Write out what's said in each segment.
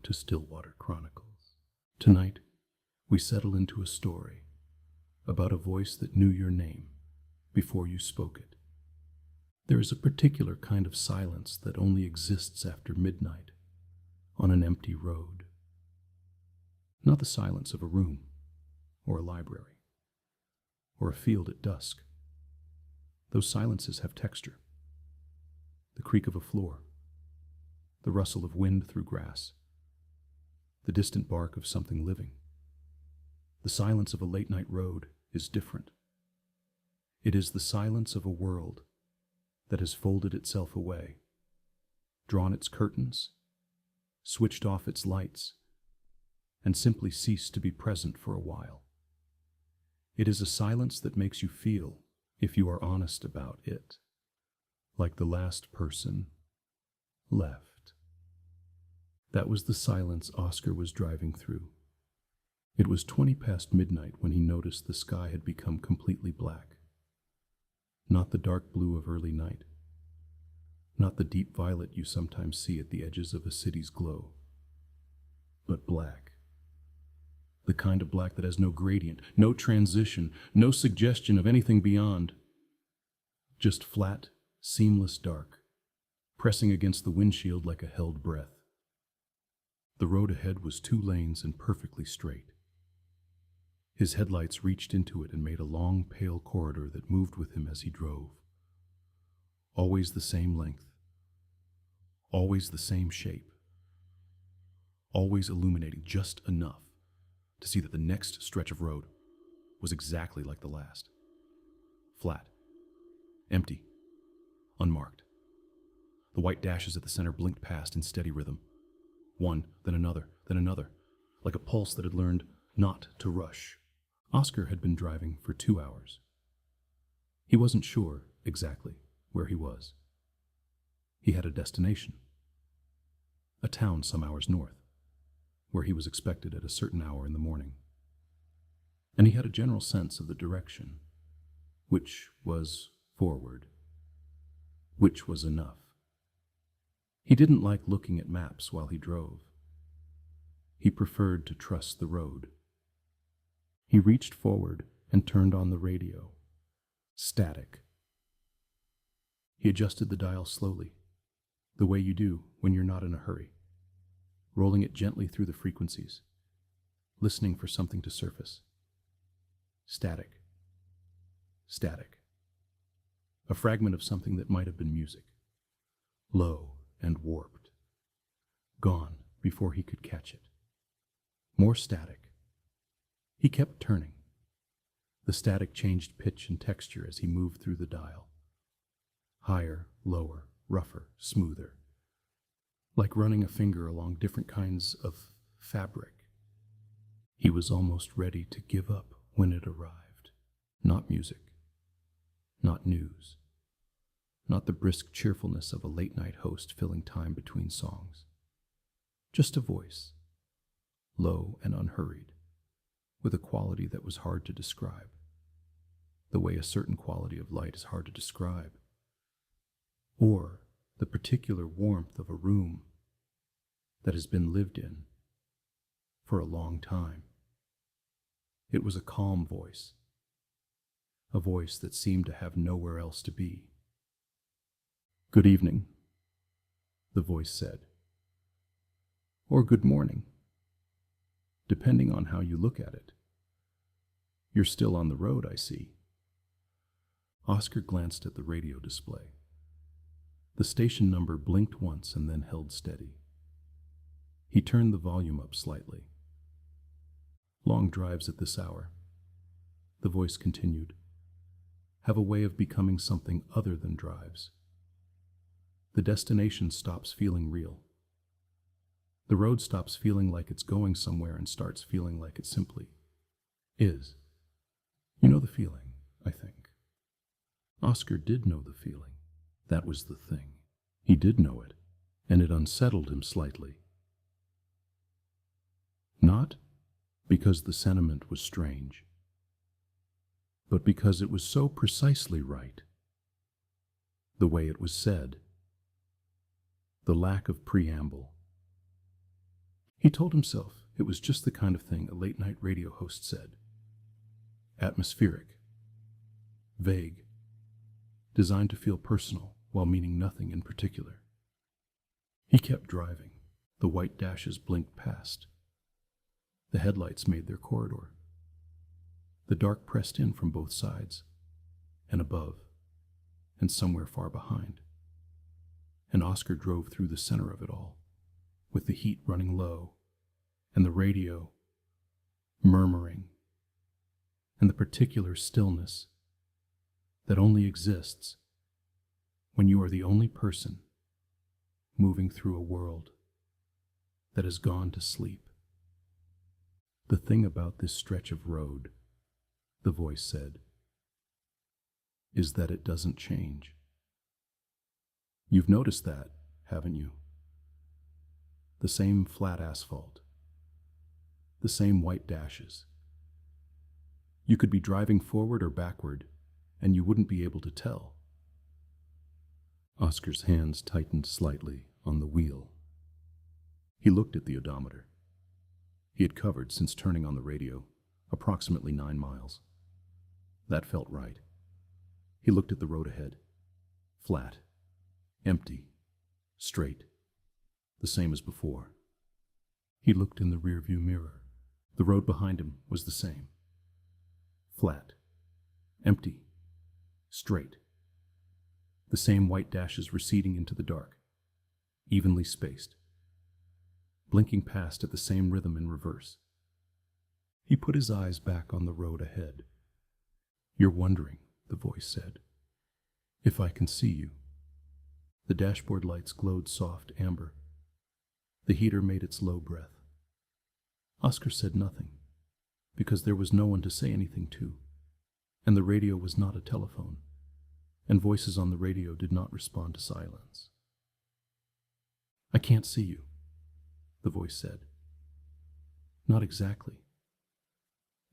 to Stillwater Chronicles. Tonight, we settle into a story about a voice that knew your name before you spoke it. There is a particular kind of silence that only exists after midnight on an empty road. Not the silence of a room or a library or a field at dusk. Those silences have texture. The creak of a floor, the rustle of wind through grass, the distant bark of something living. The silence of a late-night road is different. It is the silence of a world that has folded itself away, drawn its curtains, switched off its lights, and simply ceased to be present for a while. It is a silence that makes you feel, if you are honest about it, like the last person left. That was the silence Oscar was driving through. It was 20 past midnight when he noticed the sky had become completely black. Not the dark blue of early night, not the deep violet you sometimes see at the edges of a city's glow, but black. The kind of black that has no gradient, no transition, no suggestion of anything beyond. Just flat, seamless dark, pressing against the windshield like a held breath. The road ahead was 2 lanes and perfectly straight. His headlights reached into it and made a long, pale corridor that moved with him as he drove. Always the same length. Always the same shape. Always illuminating just enough to see that the next stretch of road was exactly like the last. Flat. Empty. Unmarked. The white dashes at the center blinked past in steady rhythm. One, then another, like a pulse that had learned not to rush. Oscar had been driving for 2 hours. He wasn't sure exactly where he was. He had a destination. A town some hours north, where he was expected at a certain hour in the morning. And he had a general sense of the direction, which was forward, which was enough. He didn't like looking at maps while he drove. He preferred to trust the road. He reached forward and turned on the radio. Static. He adjusted the dial slowly, the way you do when you're not in a hurry, rolling it gently through the frequencies, listening for something to surface. Static. Static. A fragment of something that might have been music. Low and warped. Gone before he could catch it. More static. He kept turning. The static changed pitch and texture as he moved through the dial. Higher, lower, rougher, smoother. Like running a finger along different kinds of fabric. He was almost ready to give up when it arrived. Not music. Not news. Not the brisk cheerfulness of a late-night host filling time between songs. Just a voice, low and unhurried, with a quality that was hard to describe, the way a certain quality of light is hard to describe, or the particular warmth of a room that has been lived in for a long time. It was a calm voice, a voice that seemed to have nowhere else to be. "Good evening," the voice said. "Or good morning, depending on how you look at it. You're still on the road, I see." Oscar glanced at the radio display. The station number blinked once and then held steady. He turned the volume up slightly. "Long drives at this hour," the voice continued, "have a way of becoming something other than drives. The destination stops feeling real. The road stops feeling like it's going somewhere and starts feeling like it simply is. You know the feeling, I think." Oscar did know the feeling. That was the thing. He did know it, and it unsettled him slightly. Not because the sentiment was strange, but because it was so precisely right. The way it was said. The lack of preamble. He told himself it was just the kind of thing a late-night radio host said. Atmospheric, vague, designed to feel personal while meaning nothing in particular. He kept driving. The white dashes blinked past. The headlights made their corridor. The dark pressed in from both sides, and above, and somewhere far behind. And Oscar drove through the center of it all, with the heat running low, and the radio murmuring, and the particular stillness that only exists when you are the only person moving through a world that has gone to sleep. The thing about this stretch of road, the voice said, is that it doesn't change. You've noticed that, haven't you? The same flat asphalt, the same white dashes. You could be driving forward or backward, and you wouldn't be able to tell. Oscar's hands tightened slightly on the wheel. He looked at the odometer. He had covered, since turning on the radio, approximately 9 miles. That felt right. He looked at the road ahead. Flat, empty, straight, the same as before. He looked in the rearview mirror. The road behind him was the same. Flat, empty, straight. The same white dashes receding into the dark, evenly spaced, blinking past at the same rhythm in reverse. He put his eyes back on the road ahead. You're wondering, the voice said, if I can see you. The dashboard lights glowed soft amber. The heater made its low breath. Oscar said nothing, because there was no one to say anything to, and the radio was not a telephone, and voices on the radio did not respond to silence. I can't see you, the voice said. Not exactly,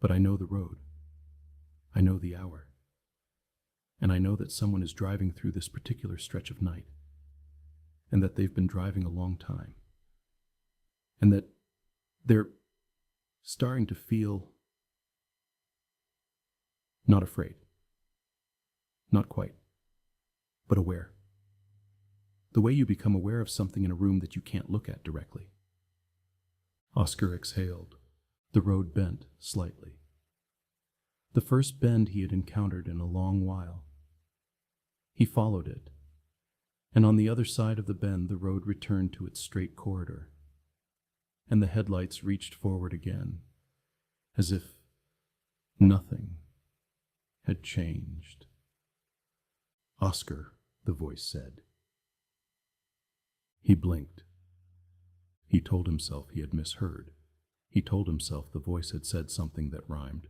but I know the road. I know the hour. And I know that someone is driving through this particular stretch of night, and that they've been driving a long time, and that they're starting to feel not afraid, not quite, but aware. The way you become aware of something in a room that you can't look at directly. Oscar exhaled. The road bent slightly. The first bend he had encountered in a long while. He followed it, and on the other side of the bend the road returned to its straight corridor, and the headlights reached forward again, as if nothing had changed. Oscar, the voice said. He blinked. He told himself he had misheard. He told himself the voice had said something that rhymed,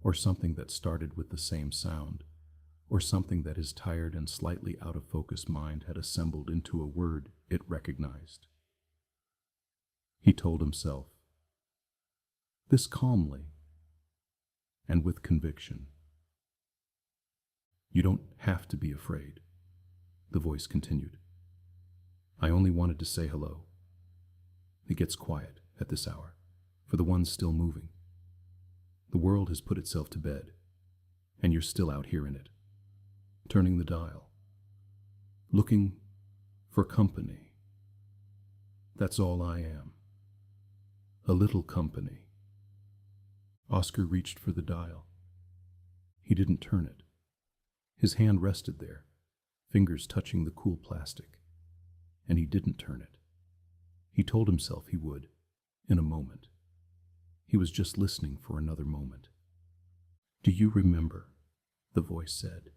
or something that started with the same sound, or something that his tired and slightly out-of-focus mind had assembled into a word it recognized. He told himself this calmly and with conviction. You don't have to be afraid, the voice continued. I only wanted to say hello. It gets quiet at this hour, for the ones still moving. The world has put itself to bed, and you're still out here in it, turning the dial, looking for company. That's all I am. A little company. Oscar reached for the dial. He didn't turn it. His hand rested there, fingers touching the cool plastic, and he didn't turn it. He told himself he would, in a moment. He was just listening for another moment. Do you remember, the voice said,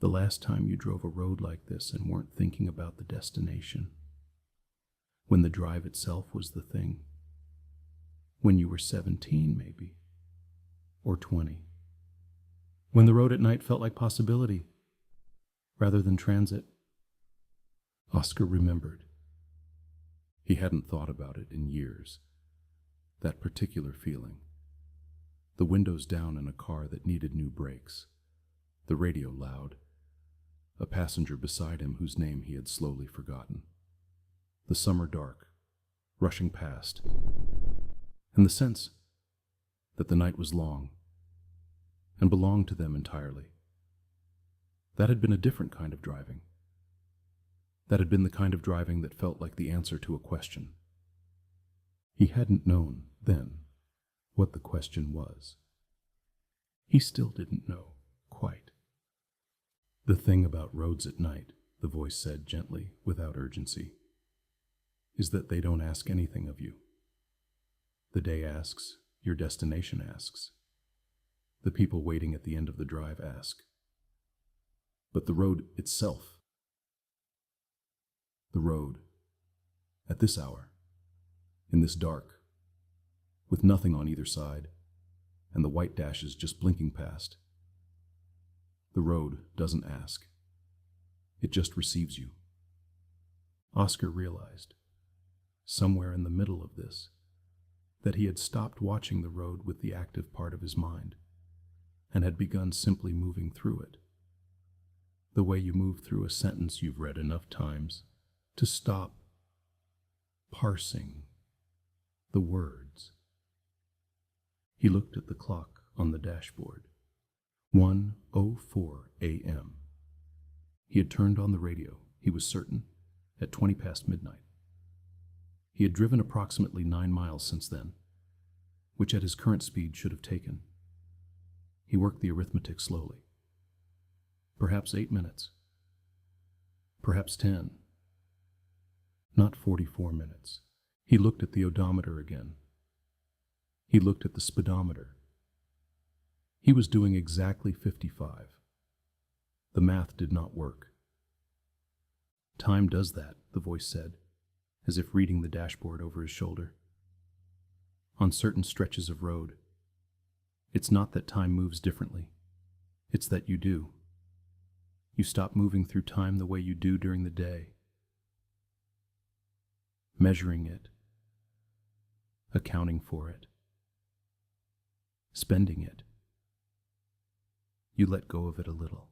the last time you drove a road like this and weren't thinking about the destination? When the drive itself was the thing? When you were 17, maybe? Or 20? When the road at night felt like possibility, rather than transit? Oscar remembered. He hadn't thought about it in years. That particular feeling. The windows down in a car that needed new brakes. The radio loud. A passenger beside him whose name he had slowly forgotten. The summer dark. rushing past, and the sense that the night was long and belonged to them entirely. That had been a different kind of driving. That had been the kind of driving that felt like the answer to a question. He hadn't known, then, what the question was. He still didn't know, quite. "The thing about roads at night," the voice said gently, without urgency, "is that they don't ask anything of you. The day asks, your destination asks. The people waiting at the end of the drive ask. But the road itself, the road, at this hour, in this dark, with nothing on either side, and the white dashes just blinking past, the road doesn't ask. It just receives you." Oscar realized, somewhere in the middle of this, that he had stopped watching the road with the active part of his mind, and had begun simply moving through it. The way you move through a sentence you've read enough times to stop parsing the words. He looked at the clock on the dashboard. 1:04 a.m. He had turned on the radio, he was certain, at 20 past midnight. He had driven approximately 9 miles since then, which at his current speed should have taken. He worked the arithmetic slowly. Perhaps 8 minutes. Perhaps 10. Not 44 minutes. He looked at the odometer again. He looked at the speedometer. He was doing exactly 55. The math did not work. "Time does that," the voice said, as if reading the dashboard over his shoulder. "On certain stretches of road. It's not that time moves differently. It's that you do. You stop moving through time the way you do during the day. Measuring it. Accounting for it. Spending it. You let go of it a little.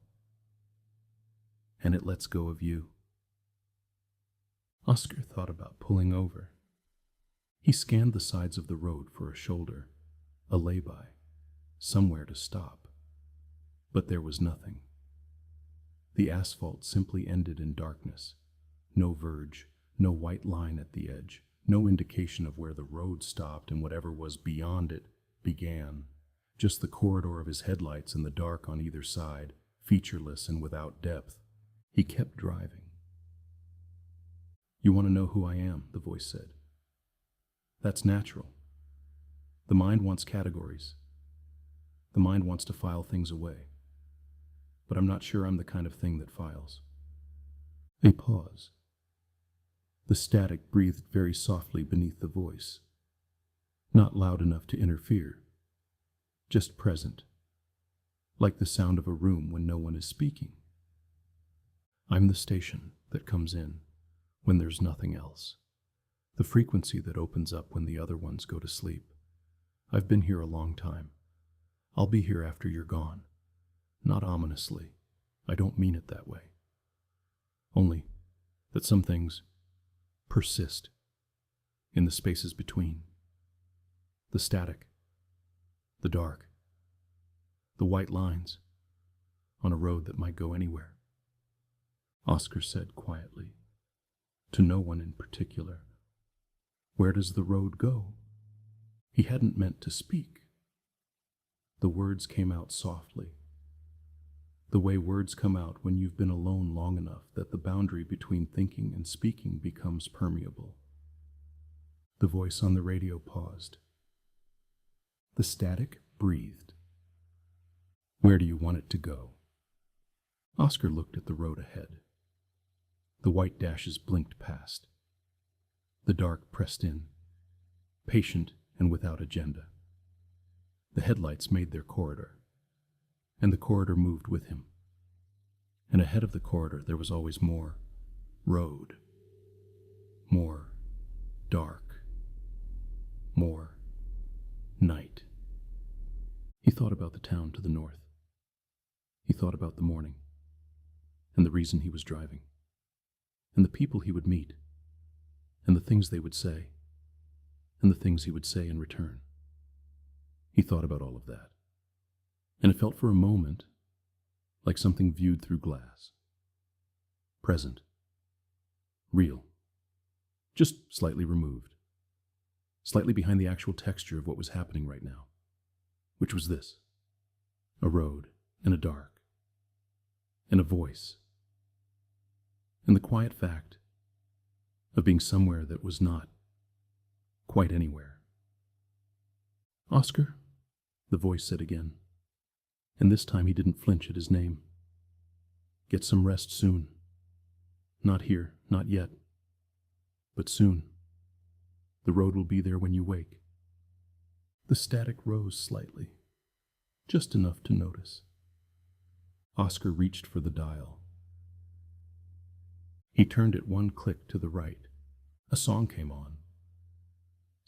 And it lets go of you." Oscar thought about pulling over. He scanned the sides of the road for a shoulder, a lay-by, somewhere to stop. But there was nothing. The asphalt simply ended in darkness. No verge, no white line at the edge, no indication of where the road stopped and whatever was beyond it began. Just the corridor of his headlights in the dark on either side, featureless and without depth. He kept driving. "You want to know who I am," the voice said. "That's natural. The mind wants categories. The mind wants to file things away. But I'm not sure I'm the kind of thing that files." A pause. The static breathed very softly beneath the voice. Not loud enough to interfere. Just present. Like the sound of a room when no one is speaking. "I'm the station that comes in when there's nothing else. The frequency that opens up when the other ones go to sleep. I've been here a long time. I'll be here after you're gone. Not ominously. I don't mean it that way. Only that some things persist in the spaces between. The static. The dark. The white lines on a road that might go anywhere." Oscar said quietly, to no one in particular, "Where does the road go?" He hadn't meant to speak. The words came out softly. The way words come out when you've been alone long enough that the boundary between thinking and speaking becomes permeable. The voice on the radio paused. The static breathed. "Where do you want it to go?" Oscar looked at the road ahead. The white dashes blinked past. The dark pressed in, patient and without agenda. The headlights made their corridor, and the corridor moved with him. And ahead of the corridor there was always more road, more dark, more night. He thought about the town to the north. He thought about the morning, and the reason he was driving, and the people he would meet, and the things they would say, and the things he would say in return. He thought about all of that, and it felt for a moment like something viewed through glass. Present. Real. Just slightly removed. Slightly behind the actual texture of what was happening right now. Which was this. A road, and a dark, and a voice. And the quiet fact of being somewhere that was not quite anywhere. "Oscar," the voice said again, and this time he didn't flinch at his name. "Get some rest soon. Not here, not yet, but soon. The road will be there when you wake." The static rose slightly, just enough to notice. Oscar reached for the dial. He turned it one click to the right. A song came on.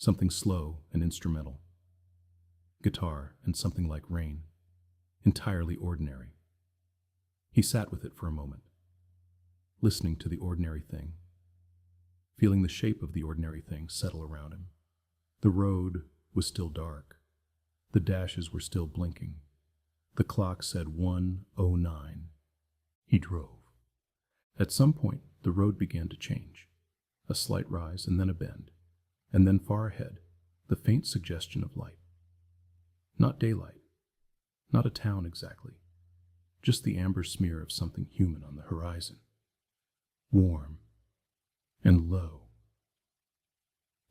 Something slow and instrumental. Guitar and something like rain. Entirely ordinary. He sat with it for a moment, listening to the ordinary thing, feeling the shape of the ordinary thing settle around him. The road was still dark. The dashes were still blinking. The clock said 1:09. He drove. At some point, the road began to change. A slight rise and then a bend. And then far ahead, the faint suggestion of light. Not daylight. Not a town exactly. Just the amber smear of something human on the horizon. Warm and low.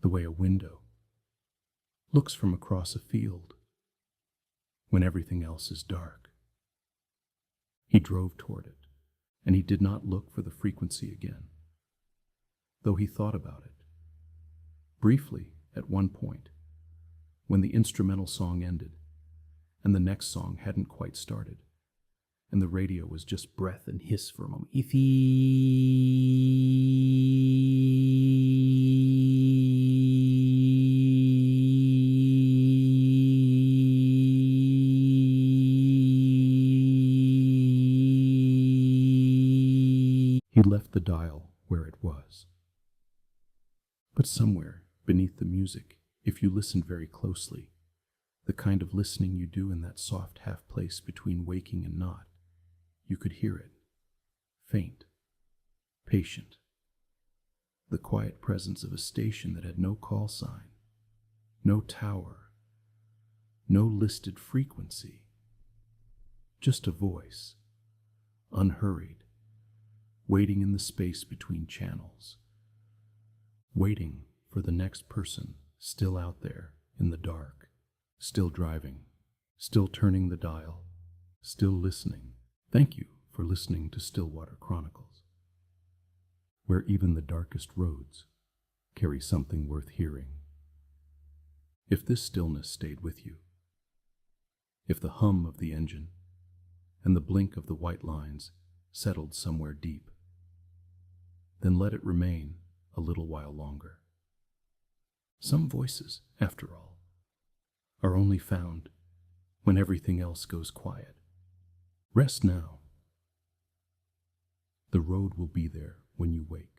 The way a window looks from across a field when everything else is dark. He drove toward it, and he did not look for the frequency again, though he thought about it. Briefly, at one point, when the instrumental song ended, and the next song hadn't quite started, and the radio was just breath and hiss for a moment. He left the dial where it was. But somewhere beneath the music, if you listened very closely, the kind of listening you do in that soft half place between waking and not, you could hear it. Faint. Patient. The quiet presence of a station that had no call sign, no tower, no listed frequency. Just a voice, unhurried, waiting in the space between channels, waiting for the next person still out there in the dark, still driving, still turning the dial, still listening. Thank you for listening to Stillwater Chronicles, where even the darkest roads carry something worth hearing. If this stillness stayed with you, if the hum of the engine and the blink of the white lines settled somewhere deep, then let it remain a little while longer. Some voices, after all, are only found when everything else goes quiet. Rest now. The road will be there when you wake.